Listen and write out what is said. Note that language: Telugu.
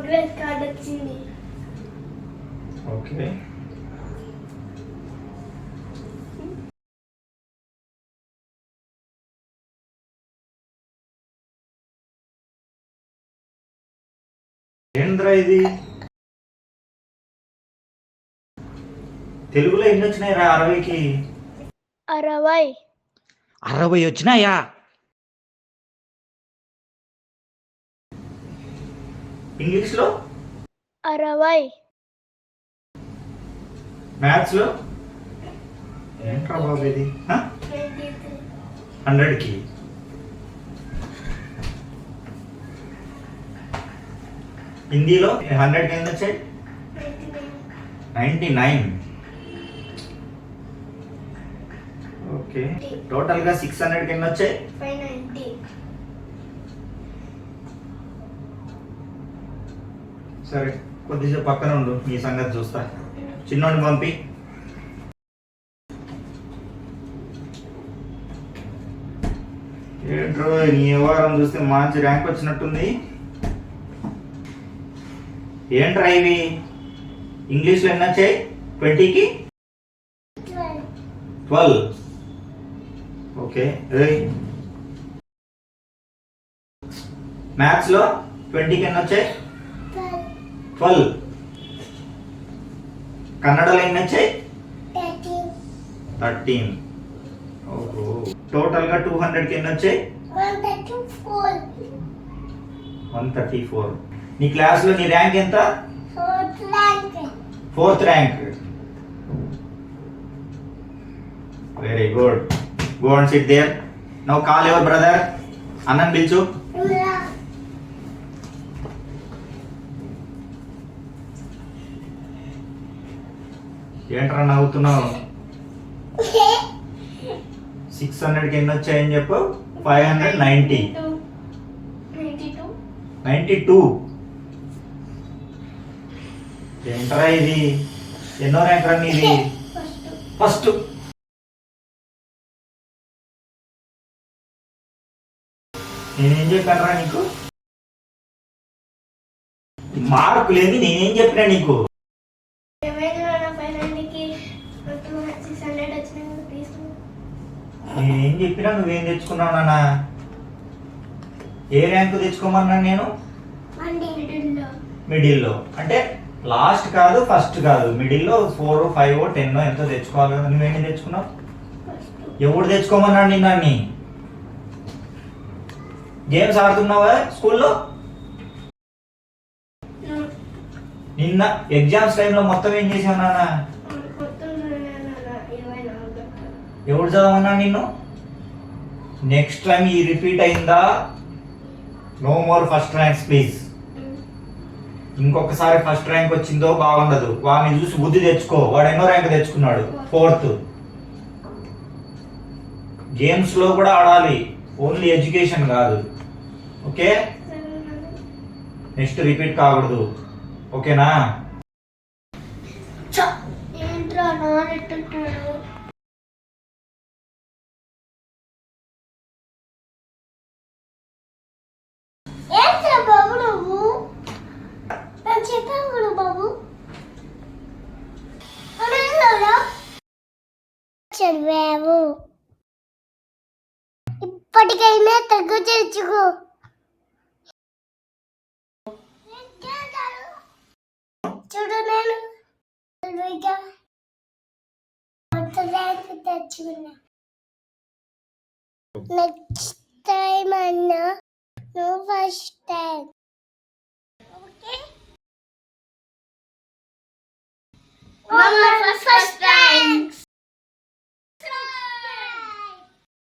ప్రోగ్రెస్ కార్డ్ వచ్చింది. ఓకే, ఏంద్రా ఇది? తెలుగులో ఎన్ని వచ్చినాయి రా 60కి? 60. 60 వచ్చినాయా? ఇంగ్లీష్లో 60. మ్యాథ్స్లో ఏంట్రా బాబు ఇది? 100కి. హిందీలో 100కి ఎన్ని వచ్చాయి? 99. ఓకే, టోటల్గా 600కి ఎన్ని వచ్చాయి? 590. సరే, కొద్దిసేపు పక్కన ఉండు, నీ సంగతి చూస్తా. చిన్నోడిని పంపి. ఏంట్రో నీ వ్యవహారం చూస్తే మంచి ర్యాంక్ వచ్చినట్టుంది. ఏంట్రా ఇవి? ఇంగ్లీష్లో ఎన్ని వచ్చాయి? 20కి 12. ఓకే, మ్యాథ్స్లో 20కి ఎన్ని వచ్చాయి? 12. కన్నడలో ఎన్ని వచ్చాయి? 13. ఓహో, టోటల్గా 200కి ఎన్ని వచ్చాయి? 134. నీ క్లాస్లో నీ ర్యాంక్ ఎంత? 4th rank. Very good. Go and sit there. Now call your brother. అన్నని పిలుచు. ఏంట్రా నవ్వుతున్నావు? 600కి ఎన్ని వచ్చాయని చెప్పు? 590. 92. ఏంట్రా ఇది? ఎన్నో ర్యాంక్ రా నీది? ఫస్ట్. నేనేం చెప్పానురా నీకు? మార్కు లేదు, నేనేం చెప్పినా నీకు? నేనేం చెప్పినా నువ్వేం తెచ్చుకున్నావు నాన్న? ఏ ర్యాంకు తెచ్చుకోమన్నా నేను? మిడిల్లో. అంటే లాస్ట్ కాదు, ఫస్ట్ కాదు, మిడిల్లో 4, 5, 10 ఎంతో తెచ్చుకోవాలి కదా. నువ్వేం తెచ్చుకున్నావు? ఎవడు తెచ్చుకోమన్నాడు నిన్న? గేమ్స్ ఆడుతున్నావా స్కూల్లో? నిన్న ఎగ్జామ్స్ టైంలో మొత్తం ఏం చేసావు నాన్న? ఎవడు చదవమన్నా నిన్ను? నెక్స్ట్ టైం ఈ రిపీట్ అయిందా? No more first ranks please. ఇంకొకసారి ఫస్ట్ ర్యాంక్ వచ్చిందో బాగుండదు. వాడిని చూసి బుద్ధి తెచ్చుకో. వాడు ఎన్నో ర్యాంక్ తెచ్చుకున్నాడు? 4th. గేమ్స్ లో కూడా ఆడాలి, ఓన్లీ ఎడ్యుకేషన్ కాదు. ఓకే, నెక్స్ట్ రిపీట్ కాకూడదు. ఓకేనా? ఏంట్రా నానెట్టుంటాడు? ఏంట్రా బాబు నువ్వు? నేను చెప్పాను కదా బాబు. చదివావు, ఇప్పటికైనా తగ్గు తెచ్చుకో. చూడు, నేను తెచ్చుకున్నా. నెక్స్ట్ టైం అన్నా నువ్వు ఫస్ట్ టైం. ఓకే?